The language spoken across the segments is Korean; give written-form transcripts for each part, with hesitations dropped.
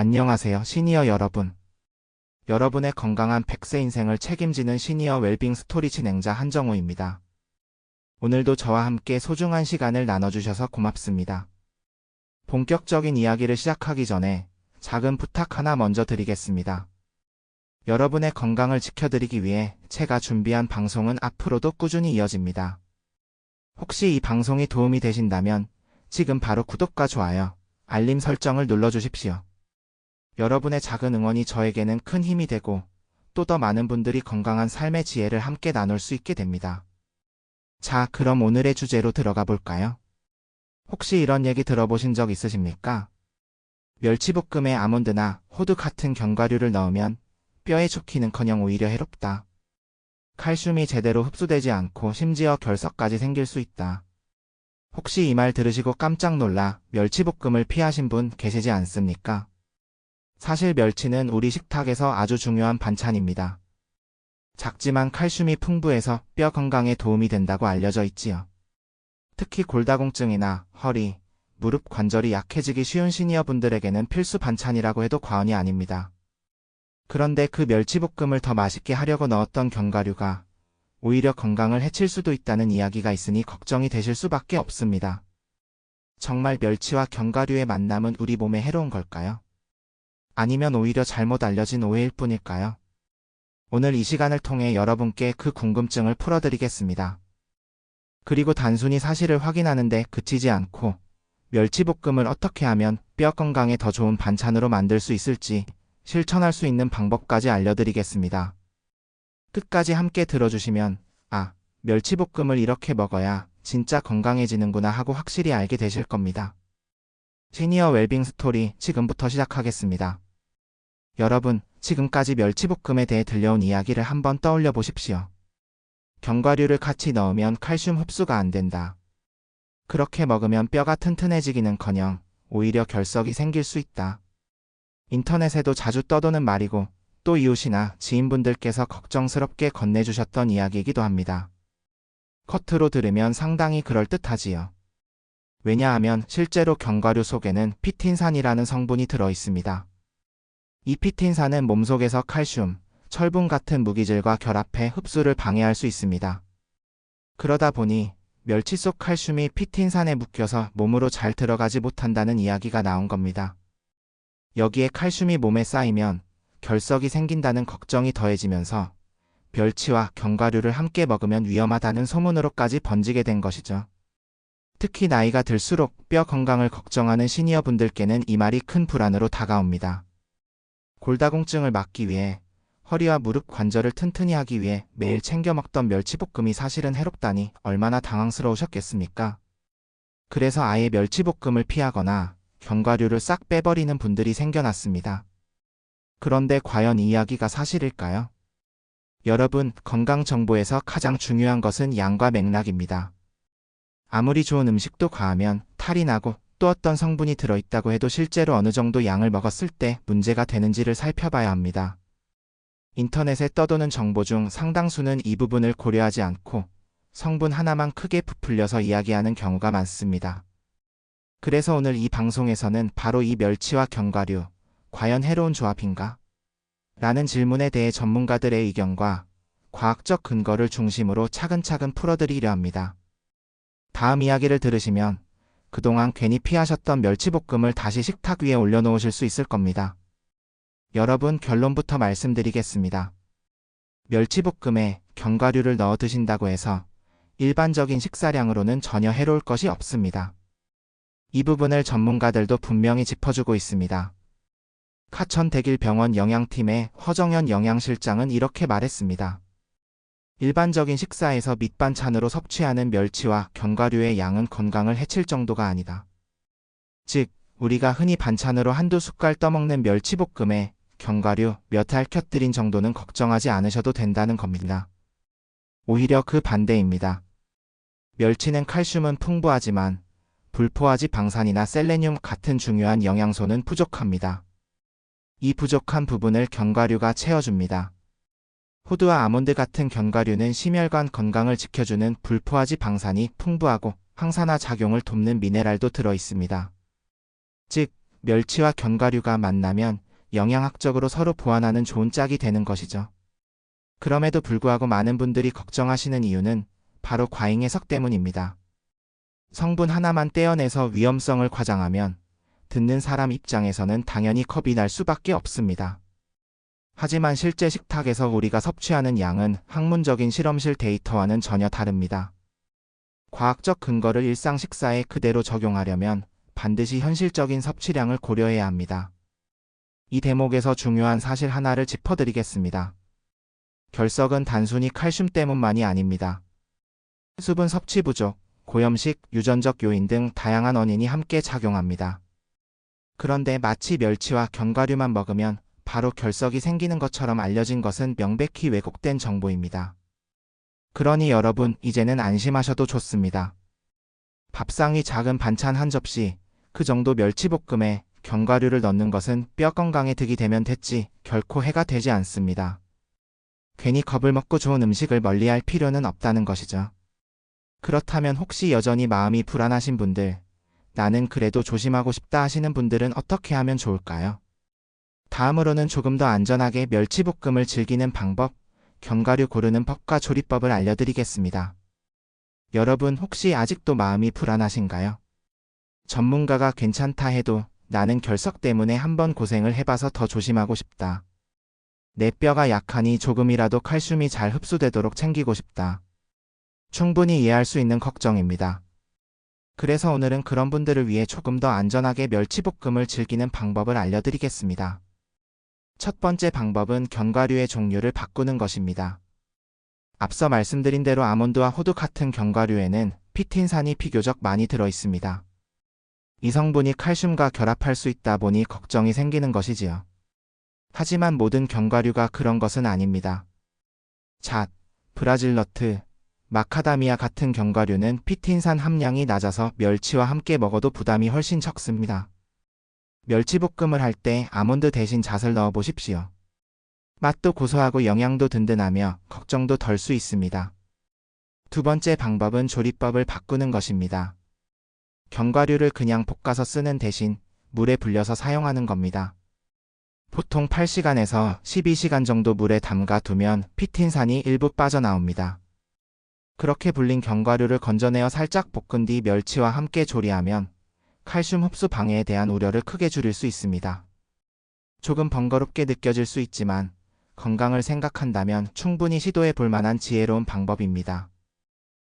안녕하세요, 시니어 여러분. 여러분의 건강한 100세 인생을 책임지는 시니어 웰빙 스토리 진행자 한정우입니다. 오늘도 저와 함께 소중한 시간을 나눠주셔서 고맙습니다. 본격적인 이야기를 시작하기 전에 작은 부탁 하나 먼저 드리겠습니다. 여러분의 건강을 지켜드리기 위해 제가 준비한 방송은 앞으로도 꾸준히 이어집니다. 혹시 이 방송이 도움이 되신다면 지금 바로 구독과 좋아요, 알림 설정을 눌러주십시오. 여러분의 작은 응원이 저에게는 큰 힘이 되고 또 더 많은 분들이 건강한 삶의 지혜를 함께 나눌 수 있게 됩니다. 자, 그럼 오늘의 주제로 들어가 볼까요? 혹시 이런 얘기 들어보신 적 있으십니까? 멸치볶음에 아몬드나 호두 같은 견과류를 넣으면 뼈에 좋기는커녕 오히려 해롭다. 칼슘이 제대로 흡수되지 않고 심지어 결석까지 생길 수 있다. 혹시 이 말 들으시고 깜짝 놀라 멸치볶음을 피하신 분 계시지 않습니까? 사실 멸치는 우리 식탁에서 아주 중요한 반찬입니다. 작지만 칼슘이 풍부해서 뼈 건강에 도움이 된다고 알려져 있지요. 특히 골다공증이나 허리, 무릎 관절이 약해지기 쉬운 시니어분들에게는 필수 반찬이라고 해도 과언이 아닙니다. 그런데 그 멸치볶음을 더 맛있게 하려고 넣었던 견과류가 오히려 건강을 해칠 수도 있다는 이야기가 있으니 걱정이 되실 수밖에 없습니다. 정말 멸치와 견과류의 만남은 우리 몸에 해로운 걸까요? 아니면 오히려 잘못 알려진 오해일 뿐일까요? 오늘 이 시간을 통해 여러분께 그 궁금증을 풀어드리겠습니다. 그리고 단순히 사실을 확인하는 데 그치지 않고 멸치볶음을 어떻게 하면 뼈 건강에 더 좋은 반찬으로 만들 수 있을지 실천할 수 있는 방법까지 알려드리겠습니다. 끝까지 함께 들어주시면 멸치볶음을 이렇게 먹어야 진짜 건강해지는구나 하고 확실히 알게 되실 겁니다. 시니어 웰빙 스토리 지금부터 시작하겠습니다. 여러분, 지금까지 멸치볶음에 대해 들려온 이야기를 한번 떠올려 보십시오. 견과류를 같이 넣으면 칼슘 흡수가 안 된다. 그렇게 먹으면 뼈가 튼튼해지기는커녕 오히려 결석이 생길 수 있다. 인터넷에도 자주 떠도는 말이고 또 이웃이나 지인분들께서 걱정스럽게 건네주셨던 이야기이기도 합니다. 겉으로 들으면 상당히 그럴듯하지요. 왜냐하면 실제로 견과류 속에는 피틴산이라는 성분이 들어있습니다. 이 피틴산은 몸속에서 칼슘, 철분 같은 무기질과 결합해 흡수를 방해할 수 있습니다. 그러다 보니 멸치 속 칼슘이 피틴산에 묶여서 몸으로 잘 들어가지 못한다는 이야기가 나온 겁니다. 여기에 칼슘이 몸에 쌓이면 결석이 생긴다는 걱정이 더해지면서 멸치와 견과류를 함께 먹으면 위험하다는 소문으로까지 번지게 된 것이죠. 특히 나이가 들수록 뼈 건강을 걱정하는 시니어분들께는 이 말이 큰 불안으로 다가옵니다. 골다공증을 막기 위해 허리와 무릎 관절을 튼튼히 하기 위해 매일 챙겨 먹던 멸치볶음이 사실은 해롭다니 얼마나 당황스러우셨겠습니까? 그래서 아예 멸치볶음을 피하거나 견과류를 싹 빼버리는 분들이 생겨났습니다. 그런데 과연 이 이야기가 사실일까요? 여러분, 건강 정보에서 가장 중요한 것은 양과 맥락입니다. 아무리 좋은 음식도 과하면 탈이 나고 또 어떤 성분이 들어있다고 해도 실제로 어느 정도 양을 먹었을 때 문제가 되는지를 살펴봐야 합니다. 인터넷에 떠도는 정보 중 상당수는 이 부분을 고려하지 않고 성분 하나만 크게 부풀려서 이야기하는 경우가 많습니다. 그래서 오늘 이 방송에서는 바로 이 멸치와 견과류, 과연 해로운 조합인가? 라는 질문에 대해 전문가들의 의견과 과학적 근거를 중심으로 차근차근 풀어드리려 합니다. 다음 이야기를 들으시면 그동안 괜히 피하셨던 멸치볶음을 다시 식탁 위에 올려놓으실 수 있을 겁니다. 여러분, 결론부터 말씀드리겠습니다. 멸치볶음에 견과류를 넣어 드신다고 해서 일반적인 식사량으로는 전혀 해로울 것이 없습니다. 이 부분을 전문가들도 분명히 짚어주고 있습니다. 카천대길병원 영양팀의 허정연 영양실장은 이렇게 말했습니다. 일반적인 식사에서 밑반찬으로 섭취하는 멸치와 견과류의 양은 건강을 해칠 정도가 아니다. 즉, 우리가 흔히 반찬으로 한두 숟갈 떠먹는 멸치볶음에 견과류 몇 알 곁들인 정도는 걱정하지 않으셔도 된다는 겁니다. 오히려 그 반대입니다. 멸치는 칼슘은 풍부하지만 불포화지 방산이나 셀레늄 같은 중요한 영양소는 부족합니다. 이 부족한 부분을 견과류가 채워줍니다. 호두와 아몬드 같은 견과류는 심혈관 건강을 지켜주는 불포화지 방산이 풍부하고 항산화 작용을 돕는 미네랄도 들어있습니다. 즉, 멸치와 견과류가 만나면 영양학적으로 서로 보완하는 좋은 짝이 되는 것이죠. 그럼에도 불구하고 많은 분들이 걱정하시는 이유는 바로 과잉 해석 때문입니다. 성분 하나만 떼어내서 위험성을 과장하면 듣는 사람 입장에서는 당연히 겁이 날 수밖에 없습니다. 하지만 실제 식탁에서 우리가 섭취하는 양은 학문적인 실험실 데이터와는 전혀 다릅니다. 과학적 근거를 일상 식사에 그대로 적용하려면 반드시 현실적인 섭취량을 고려해야 합니다. 이 대목에서 중요한 사실 하나를 짚어드리겠습니다. 결석은 단순히 칼슘 때문만이 아닙니다. 수분 섭취 부족, 고염식, 유전적 요인 등 다양한 원인이 함께 작용합니다. 그런데 마치 멸치와 견과류만 먹으면 바로 결석이 생기는 것처럼 알려진 것은 명백히 왜곡된 정보입니다. 그러니 여러분, 이제는 안심하셔도 좋습니다. 밥상 위 작은 반찬 한 접시, 그 정도 멸치볶음에 견과류를 넣는 것은 뼈 건강에 득이 되면 됐지 결코 해가 되지 않습니다. 괜히 겁을 먹고 좋은 음식을 멀리할 필요는 없다는 것이죠. 그렇다면 혹시 여전히 마음이 불안하신 분들, 나는 그래도 조심하고 싶다 하시는 분들은 어떻게 하면 좋을까요? 다음으로는 조금 더 안전하게 멸치볶음을 즐기는 방법, 견과류 고르는 법과 조리법을 알려드리겠습니다. 여러분 혹시 아직도 마음이 불안하신가요? 전문가가 괜찮다 해도 나는 결석 때문에 한번 고생을 해봐서 더 조심하고 싶다. 내 뼈가 약하니 조금이라도 칼슘이 잘 흡수되도록 챙기고 싶다. 충분히 이해할 수 있는 걱정입니다. 그래서 오늘은 그런 분들을 위해 조금 더 안전하게 멸치볶음을 즐기는 방법을 알려드리겠습니다. 첫 번째 방법은 견과류의 종류를 바꾸는 것입니다. 앞서 말씀드린 대로 아몬드와 호두 같은 견과류에는 피틴산이 비교적 많이 들어 있습니다. 이 성분이 칼슘과 결합할 수 있다 보니 걱정이 생기는 것이지요. 하지만 모든 견과류가 그런 것은 아닙니다. 잣, 브라질너트, 마카다미아 같은 견과류는 피틴산 함량이 낮아서 멸치와 함께 먹어도 부담이 훨씬 적습니다. 멸치볶음을 할 때 아몬드 대신 잣을 넣어 보십시오. 맛도 고소하고 영양도 든든하며 걱정도 덜 수 있습니다. 두 번째 방법은 조리법을 바꾸는 것입니다. 견과류를 그냥 볶아서 쓰는 대신 물에 불려서 사용하는 겁니다. 보통 8시간에서 12시간 정도 물에 담가 두면 피틴산이 일부 빠져나옵니다. 그렇게 불린 견과류를 건져내어 살짝 볶은 뒤 멸치와 함께 조리하면 칼슘 흡수 방해에 대한 우려를 크게 줄일 수 있습니다. 조금 번거롭게 느껴질 수 있지만 건강을 생각한다면 충분히 시도해 볼 만한 지혜로운 방법입니다.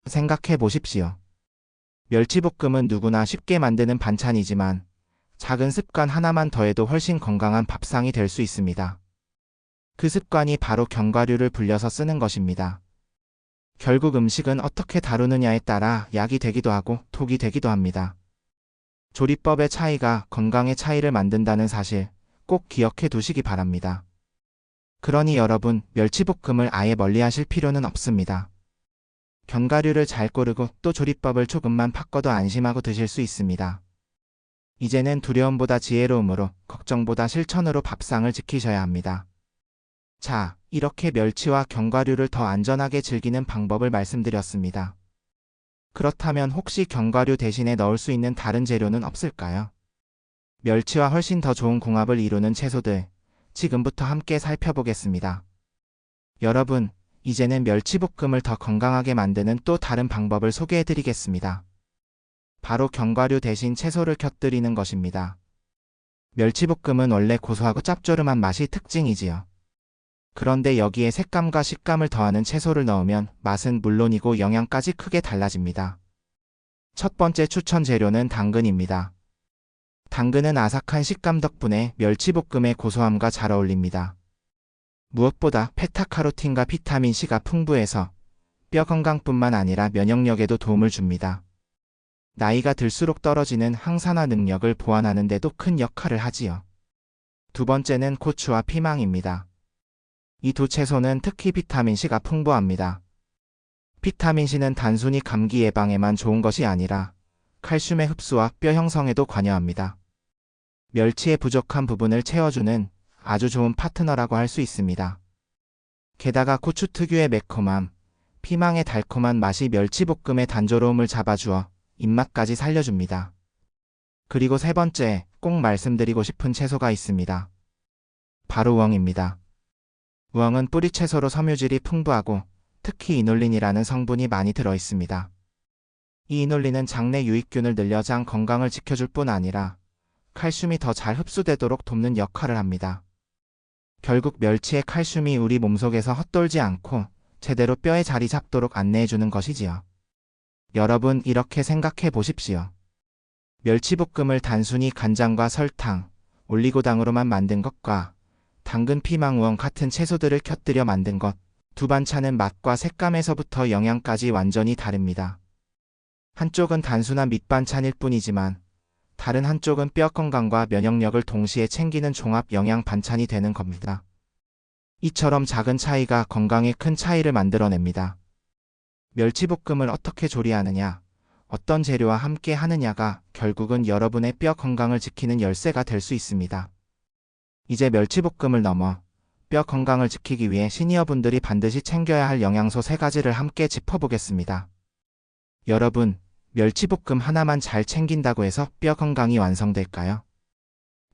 생각해 보십시오. 멸치볶음은 누구나 쉽게 만드는 반찬이지만 작은 습관 하나만 더해도 훨씬 건강한 밥상이 될 수 있습니다. 그 습관이 바로 견과류를 불려서 쓰는 것입니다. 결국 음식은 어떻게 다루느냐에 따라 약이 되기도 하고 독이 되기도 합니다. 조리법의 차이가 건강의 차이를 만든다는 사실 꼭 기억해 두시기 바랍니다. 그러니 여러분, 멸치볶음을 아예 멀리하실 필요는 없습니다. 견과류를 잘 고르고 또 조리법을 조금만 바꿔도 안심하고 드실 수 있습니다. 이제는 두려움보다 지혜로움으로, 걱정보다 실천으로 밥상을 지키셔야 합니다. 자, 이렇게 멸치와 견과류를 더 안전하게 즐기는 방법을 말씀드렸습니다. 그렇다면 혹시 견과류 대신에 넣을 수 있는 다른 재료는 없을까요? 멸치와 훨씬 더 좋은 궁합을 이루는 채소들, 지금부터 함께 살펴보겠습니다. 여러분, 이제는 멸치볶음을 더 건강하게 만드는 또 다른 방법을 소개해드리겠습니다. 바로 견과류 대신 채소를 곁들이는 것입니다. 멸치볶음은 원래 고소하고 짭조름한 맛이 특징이지요. 그런데 여기에 색감과 식감을 더하는 채소를 넣으면 맛은 물론이고 영양까지 크게 달라집니다. 첫 번째 추천 재료는 당근입니다. 당근은 아삭한 식감 덕분에 멸치볶음의 고소함과 잘 어울립니다. 무엇보다 베타카로틴과 비타민C가 풍부해서 뼈 건강뿐만 아니라 면역력에도 도움을 줍니다. 나이가 들수록 떨어지는 항산화 능력을 보완하는 데도 큰 역할을 하지요. 두 번째는 고추와 피망입니다. 이 두 채소는 특히 비타민C가 풍부합니다. 비타민C는 단순히 감기 예방에만 좋은 것이 아니라 칼슘의 흡수와 뼈 형성에도 관여합니다. 멸치의 부족한 부분을 채워주는 아주 좋은 파트너라고 할 수 있습니다. 게다가 고추 특유의 매콤함, 피망의 달콤한 맛이 멸치볶음의 단조로움을 잡아주어 입맛까지 살려줍니다. 그리고 세 번째, 꼭 말씀드리고 싶은 채소가 있습니다. 바로 우엉입니다. 우엉은 뿌리 채소로 섬유질이 풍부하고 특히 이놀린이라는 성분이 많이 들어 있습니다. 이 이놀린은 장내 유익균을 늘려 장 건강을 지켜줄 뿐 아니라 칼슘이 더 잘 흡수되도록 돕는 역할을 합니다. 결국 멸치의 칼슘이 우리 몸속에서 헛돌지 않고 제대로 뼈에 자리 잡도록 안내해주는 것이지요. 여러분, 이렇게 생각해 보십시오. 멸치볶음을 단순히 간장과 설탕, 올리고당으로만 만든 것과 당근, 피망, 우엉 같은 채소들을 곁들여 만든 것, 두 반찬은 맛과 색감에서부터 영양까지 완전히 다릅니다. 한쪽은 단순한 밑반찬일 뿐이지만 다른 한쪽은 뼈 건강과 면역력을 동시에 챙기는 종합 영양 반찬이 되는 겁니다. 이처럼 작은 차이가 건강에 큰 차이를 만들어냅니다. 멸치볶음을 어떻게 조리하느냐, 어떤 재료와 함께 하느냐가 결국은 여러분의 뼈 건강을 지키는 열쇠가 될 수 있습니다. 이제 멸치볶음을 넘어 뼈 건강을 지키기 위해 시니어분들이 반드시 챙겨야 할 영양소 3가지를 함께 짚어보겠습니다. 여러분, 멸치볶음 하나만 잘 챙긴다고 해서 뼈 건강이 완성될까요?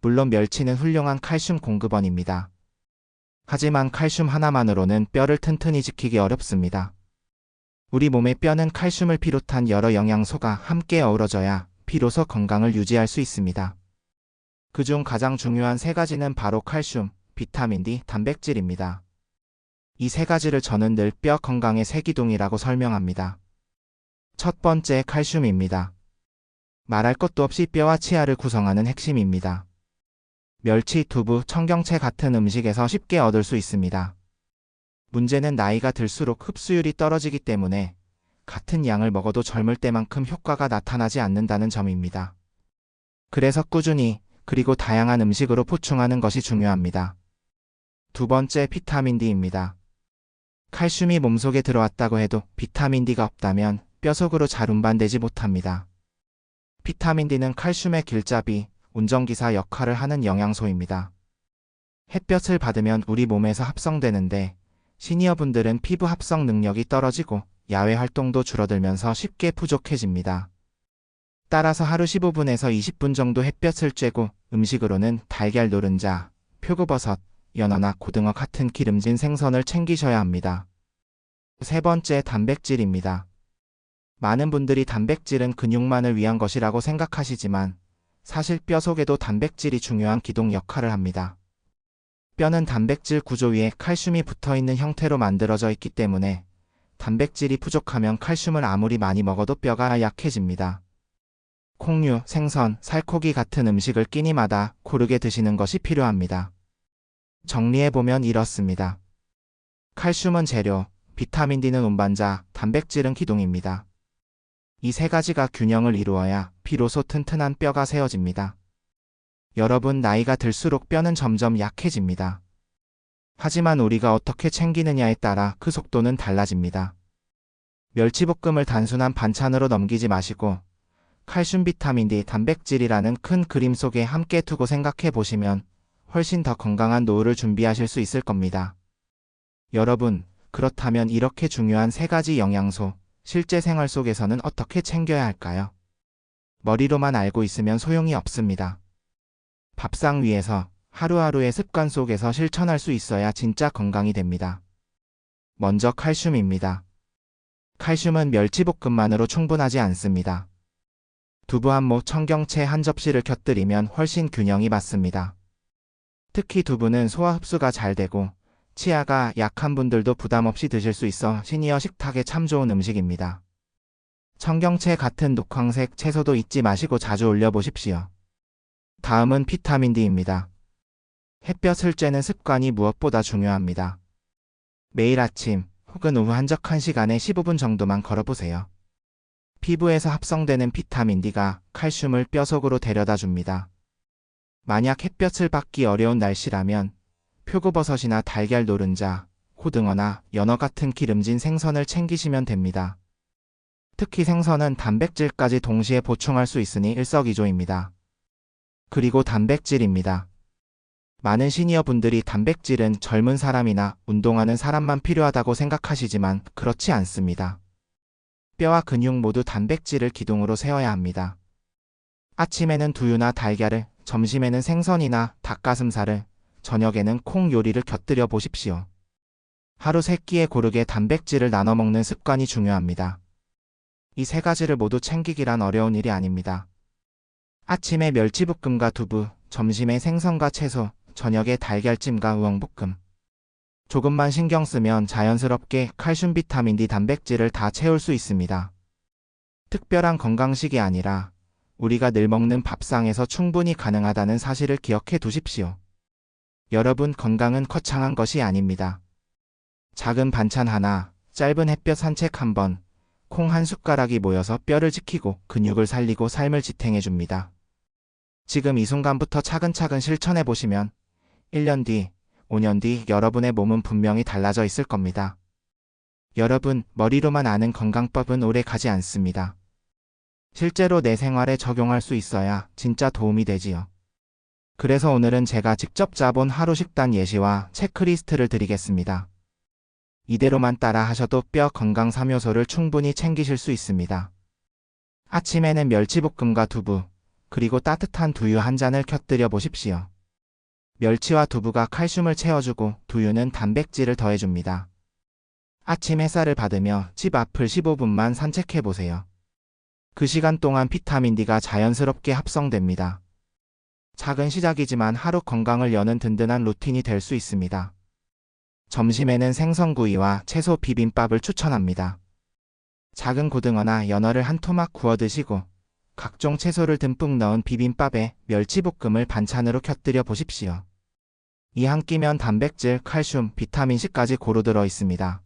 물론 멸치는 훌륭한 칼슘 공급원입니다. 하지만 칼슘 하나만으로는 뼈를 튼튼히 지키기 어렵습니다. 우리 몸의 뼈는 칼슘을 비롯한 여러 영양소가 함께 어우러져야 비로소 건강을 유지할 수 있습니다. 그중 가장 중요한 3가지는 바로 칼슘, 비타민 D, 단백질입니다. 이 3가지를 저는 늘 뼈 건강의 세기둥이라고 설명합니다. 첫 번째, 칼슘입니다. 말할 것도 없이 뼈와 치아를 구성하는 핵심입니다. 멸치, 두부, 청경채 같은 음식에서 쉽게 얻을 수 있습니다. 문제는 나이가 들수록 흡수율이 떨어지기 때문에 같은 양을 먹어도 젊을 때만큼 효과가 나타나지 않는다는 점입니다. 그래서 꾸준히 그리고 다양한 음식으로 보충하는 것이 중요합니다. 두 번째, 비타민 D입니다. 칼슘이 몸속에 들어왔다고 해도 비타민 D가 없다면 뼈 속으로 잘 운반되지 못합니다. 비타민 D는 칼슘의 길잡이, 운전기사 역할을 하는 영양소입니다. 햇볕을 받으면 우리 몸에서 합성되는데 시니어분들은 피부 합성 능력이 떨어지고 야외 활동도 줄어들면서 쉽게 부족해집니다. 따라서 하루 15분에서 20분 정도 햇볕을 쬐고 음식으로는 달걀 노른자, 표고버섯, 연어나 고등어 같은 기름진 생선을 챙기셔야 합니다. 세 번째, 단백질입니다. 많은 분들이 단백질은 근육만을 위한 것이라고 생각하시지만 사실 뼈 속에도 단백질이 중요한 기동 역할을 합니다. 뼈는 단백질 구조 위에 칼슘이 붙어있는 형태로 만들어져 있기 때문에 단백질이 부족하면 칼슘을 아무리 많이 먹어도 뼈가 약해집니다. 콩류, 생선, 살코기 같은 음식을 끼니마다 고르게 드시는 것이 필요합니다. 정리해보면 이렇습니다. 칼슘은 재료, 비타민 D는 운반자, 단백질은 기둥입니다. 이 3가지가 균형을 이루어야 비로소 튼튼한 뼈가 세워집니다. 여러분, 나이가 들수록 뼈는 점점 약해집니다. 하지만 우리가 어떻게 챙기느냐에 따라 그 속도는 달라집니다. 멸치볶음을 단순한 반찬으로 넘기지 마시고 칼슘, 비타민 D, 단백질이라는 큰 그림 속에 함께 두고 생각해 보시면 훨씬 더 건강한 노후를 준비하실 수 있을 겁니다. 여러분, 그렇다면 이렇게 중요한 3가지 영양소, 실제 생활 속에서는 어떻게 챙겨야 할까요? 머리로만 알고 있으면 소용이 없습니다. 밥상 위에서 하루하루의 습관 속에서 실천할 수 있어야 진짜 건강이 됩니다. 먼저 칼슘입니다. 칼슘은 멸치볶음만으로 충분하지 않습니다. 두부 한 모, 청경채 한 접시를 곁들이면 훨씬 균형이 맞습니다. 특히 두부는 소화 흡수가 잘 되고 치아가 약한 분들도 부담 없이 드실 수 있어 시니어 식탁에 참 좋은 음식입니다. 청경채 같은 녹황색 채소도 잊지 마시고 자주 올려보십시오. 다음은 비타민 D입니다. 햇볕을 쬐는 습관이 무엇보다 중요합니다. 매일 아침 혹은 오후 한적한 시간에 15분 정도만 걸어보세요. 피부에서 합성되는 비타민 D가 칼슘을 뼈 속으로 데려다 줍니다. 만약 햇볕을 받기 어려운 날씨라면 표고버섯이나 달걀 노른자, 고등어나 연어 같은 기름진 생선을 챙기시면 됩니다. 특히 생선은 단백질까지 동시에 보충할 수 있으니 일석이조입니다. 그리고 단백질입니다. 많은 시니어 분들이 단백질은 젊은 사람이나 운동하는 사람만 필요하다고 생각하시지만 그렇지 않습니다. 뼈와 근육 모두 단백질을 기둥으로 세워야 합니다. 아침에는 두유나 달걀을, 점심에는 생선이나 닭가슴살을, 저녁에는 콩 요리를 곁들여 보십시오. 하루 3끼에 고르게 단백질을 나눠 먹는 습관이 중요합니다. 이 3가지를 모두 챙기기란 어려운 일이 아닙니다. 아침에 멸치볶음과 두부, 점심에 생선과 채소, 저녁에 달걀찜과 우엉볶음. 조금만 신경 쓰면 자연스럽게 칼슘, 비타민 D, 단백질을 다 채울 수 있습니다. 특별한 건강식이 아니라 우리가 늘 먹는 밥상에서 충분히 가능하다는 사실을 기억해 두십시오. 여러분, 건강은 거창한 것이 아닙니다. 작은 반찬 하나, 짧은 햇볕 산책 한 번, 콩 한 숟가락이 모여서 뼈를 지키고 근육을 살리고 삶을 지탱해 줍니다. 지금 이 순간부터 차근차근 실천해 보시면 1년 뒤, 5년 뒤 여러분의 몸은 분명히 달라져 있을 겁니다. 여러분, 머리로만 아는 건강법은 오래 가지 않습니다. 실제로 내 생활에 적용할 수 있어야 진짜 도움이 되지요. 그래서 오늘은 제가 직접 짜본 하루 식단 예시와 체크리스트를 드리겠습니다. 이대로만 따라 하셔도 뼈 건강 3요소를 충분히 챙기실 수 있습니다. 아침에는 멸치볶음과 두부, 그리고 따뜻한 두유 한 잔을 곁들여 보십시오. 멸치와 두부가 칼슘을 채워주고 두유는 단백질을 더해줍니다. 아침 햇살을 받으며 집 앞을 15분만 산책해 보세요. 그 시간 동안 비타민 D가 자연스럽게 합성됩니다. 작은 시작이지만 하루 건강을 여는 든든한 루틴이 될 수 있습니다. 점심에는 생선구이와 채소 비빔밥을 추천합니다. 작은 고등어나 연어를 한 토막 구워 드시고 각종 채소를 듬뿍 넣은 비빔밥에 멸치볶음을 반찬으로 곁들여 보십시오. 이 한 끼면 단백질, 칼슘, 비타민C까지 고루 들어 있습니다.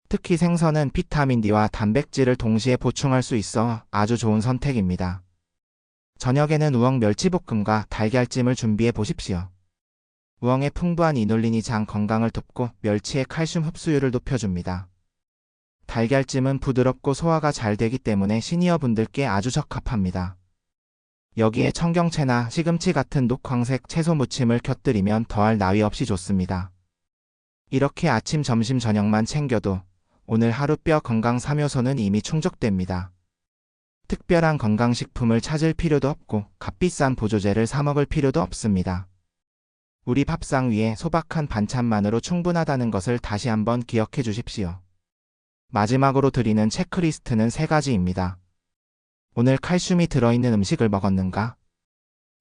특히 생선은 비타민 D와 단백질을 동시에 보충할 수 있어 아주 좋은 선택입니다. 저녁에는 우엉 멸치볶음과 달걀찜을 준비해 보십시오. 우엉의 풍부한 이눌린이 장 건강을 돕고 멸치의 칼슘 흡수율을 높여줍니다. 달걀찜은 부드럽고 소화가 잘 되기 때문에 시니어 분들께 아주 적합합니다. 여기에 청경채나 시금치 같은 녹황색 채소 무침을 곁들이면 더할 나위 없이 좋습니다. 이렇게 아침, 점심, 저녁만 챙겨도 오늘 하루 뼈 건강 3요소는 이미 충족됩니다. 특별한 건강식품을 찾을 필요도 없고 값비싼 보조제를 사 먹을 필요도 없습니다. 우리 밥상 위에 소박한 반찬만으로 충분하다는 것을 다시 한번 기억해 주십시오. 마지막으로 드리는 체크리스트는 3가지입니다. 오늘 칼슘이 들어있는 음식을 먹었는가?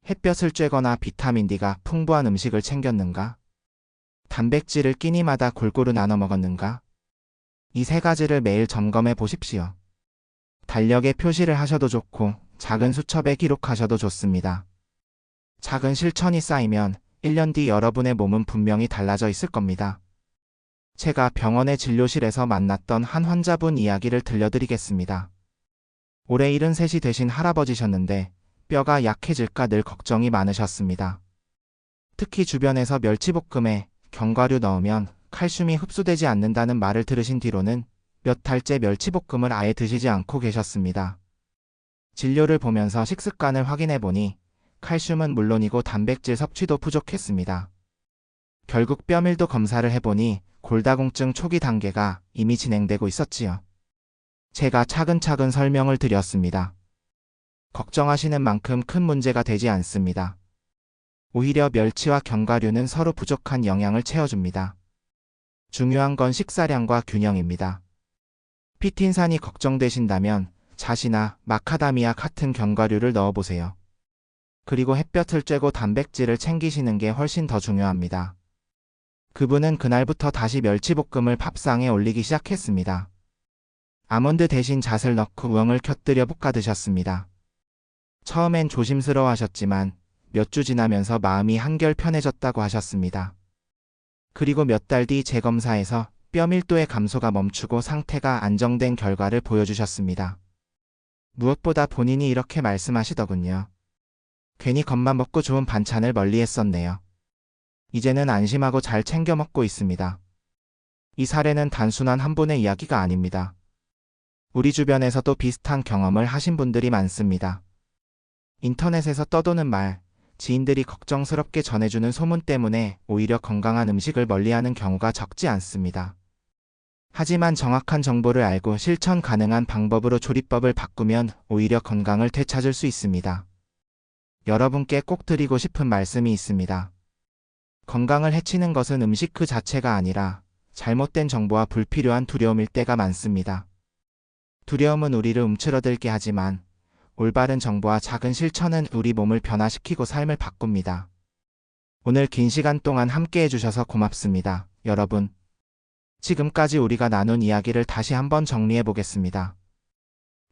햇볕을 쬐거나 비타민 D가 풍부한 음식을 챙겼는가? 단백질을 끼니마다 골고루 나눠 먹었는가? 이 3가지를 매일 점검해 보십시오. 달력에 표시를 하셔도 좋고 작은 수첩에 기록하셔도 좋습니다. 작은 실천이 쌓이면 1년 뒤 여러분의 몸은 분명히 달라져 있을 겁니다. 제가 병원의 진료실에서 만났던 한 환자분 이야기를 들려드리겠습니다. 올해 73이 되신 할아버지셨는데 뼈가 약해질까 늘 걱정이 많으셨습니다. 특히 주변에서 멸치볶음에 견과류 넣으면 칼슘이 흡수되지 않는다는 말을 들으신 뒤로는 몇 달째 멸치볶음을 아예 드시지 않고 계셨습니다. 진료를 보면서 식습관을 확인해 보니 칼슘은 물론이고 단백질 섭취도 부족했습니다. 결국 뼈밀도 검사를 해보니 골다공증 초기 단계가 이미 진행되고 있었지요. 제가 차근차근 설명을 드렸습니다. 걱정하시는 만큼 큰 문제가 되지 않습니다. 오히려 멸치와 견과류는 서로 부족한 영양을 채워줍니다. 중요한 건 식사량과 균형입니다. 피틴산이 걱정되신다면 잣이나 마카다미아 같은 견과류를 넣어보세요. 그리고 햇볕을 쬐고 단백질을 챙기시는 게 훨씬 더 중요합니다. 그분은 그날부터 다시 멸치볶음을 밥상에 올리기 시작했습니다. 아몬드 대신 잣을 넣고 우엉을 곁들여 볶아 드셨습니다. 처음엔 조심스러워 하셨지만 몇 주 지나면서 마음이 한결 편해졌다고 하셨습니다. 그리고 몇 달 뒤 재검사에서 뼈 밀도의 감소가 멈추고 상태가 안정된 결과를 보여주셨습니다. 무엇보다 본인이 이렇게 말씀하시더군요. 괜히 겁만 먹고 좋은 반찬을 멀리 했었네요. 이제는 안심하고 잘 챙겨 먹고 있습니다. 이 사례는 단순한 한 분의 이야기가 아닙니다. 우리 주변에서도 비슷한 경험을 하신 분들이 많습니다. 인터넷에서 떠도는 말, 지인들이 걱정스럽게 전해주는 소문 때문에 오히려 건강한 음식을 멀리하는 경우가 적지 않습니다. 하지만 정확한 정보를 알고 실천 가능한 방법으로 조리법을 바꾸면 오히려 건강을 되찾을 수 있습니다. 여러분께 꼭 드리고 싶은 말씀이 있습니다. 건강을 해치는 것은 음식 그 자체가 아니라 잘못된 정보와 불필요한 두려움일 때가 많습니다. 두려움은 우리를 움츠러들게 하지만 올바른 정보와 작은 실천은 우리 몸을 변화시키고 삶을 바꿉니다. 오늘 긴 시간 동안 함께 해주셔서 고맙습니다. 여러분, 지금까지 우리가 나눈 이야기를 다시 한번 정리해 보겠습니다.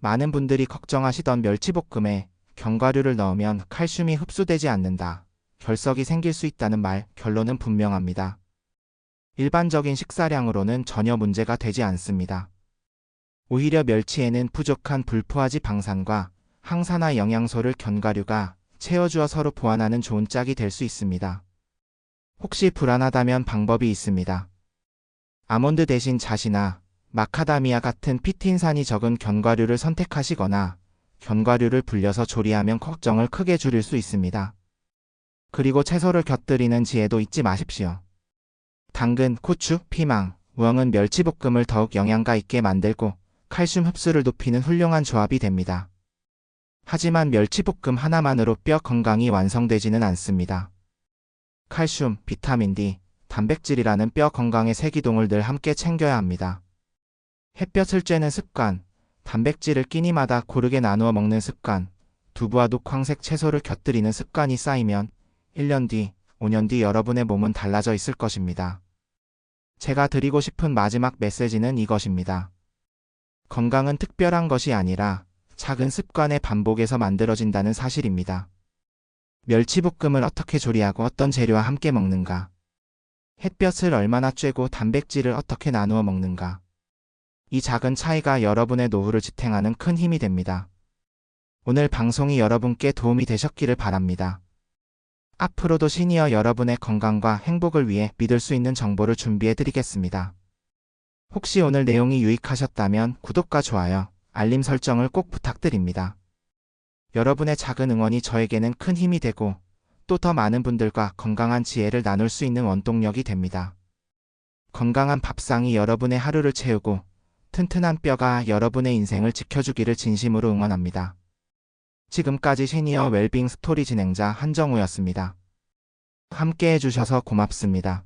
많은 분들이 걱정하시던 멸치볶음에 견과류를 넣으면 칼슘이 흡수되지 않는다, 결석이 생길 수 있다는 말, 결론은 분명합니다. 일반적인 식사량으로는 전혀 문제가 되지 않습니다. 오히려 멸치에는 부족한 불포화지 방산과 항산화 영양소를 견과류가 채워주어 서로 보완하는 좋은 짝이 될 수 있습니다. 혹시 불안하다면 방법이 있습니다. 아몬드 대신 잣이나 마카다미아 같은 피틴산이 적은 견과류를 선택하시거나 견과류를 불려서 조리하면 걱정을 크게 줄일 수 있습니다. 그리고 채소를 곁들이는 지혜도 잊지 마십시오. 당근, 고추, 피망, 우엉은 멸치볶음을 더욱 영양가 있게 만들고 칼슘 흡수를 높이는 훌륭한 조합이 됩니다. 하지만 멸치볶음 하나만으로 뼈 건강이 완성되지는 않습니다. 칼슘, 비타민 D, 단백질이라는 뼈 건강의 세 기둥을 늘 함께 챙겨야 합니다. 햇볕을 쬐는 습관, 단백질을 끼니마다 고르게 나누어 먹는 습관, 두부와 녹황색 채소를 곁들이는 습관이 쌓이면 1년 뒤, 5년 뒤 여러분의 몸은 달라져 있을 것입니다. 제가 드리고 싶은 마지막 메시지는 이것입니다. 건강은 특별한 것이 아니라 작은 습관의 반복에서 만들어진다는 사실입니다. 멸치볶음을 어떻게 조리하고 어떤 재료와 함께 먹는가? 햇볕을 얼마나 쬐고 단백질을 어떻게 나누어 먹는가? 이 작은 차이가 여러분의 노후를 지탱하는 큰 힘이 됩니다. 오늘 방송이 여러분께 도움이 되셨기를 바랍니다. 앞으로도 시니어 여러분의 건강과 행복을 위해 믿을 수 있는 정보를 준비해 드리겠습니다. 혹시 오늘 내용이 유익하셨다면 구독과 좋아요, 알림 설정을 꼭 부탁드립니다. 여러분의 작은 응원이 저에게는 큰 힘이 되고 또 더 많은 분들과 건강한 지혜를 나눌 수 있는 원동력이 됩니다. 건강한 밥상이 여러분의 하루를 채우고 튼튼한 뼈가 여러분의 인생을 지켜주기를 진심으로 응원합니다. 지금까지 시니어 웰빙 스토리 진행자 한정우였습니다. 함께 해주셔서 고맙습니다.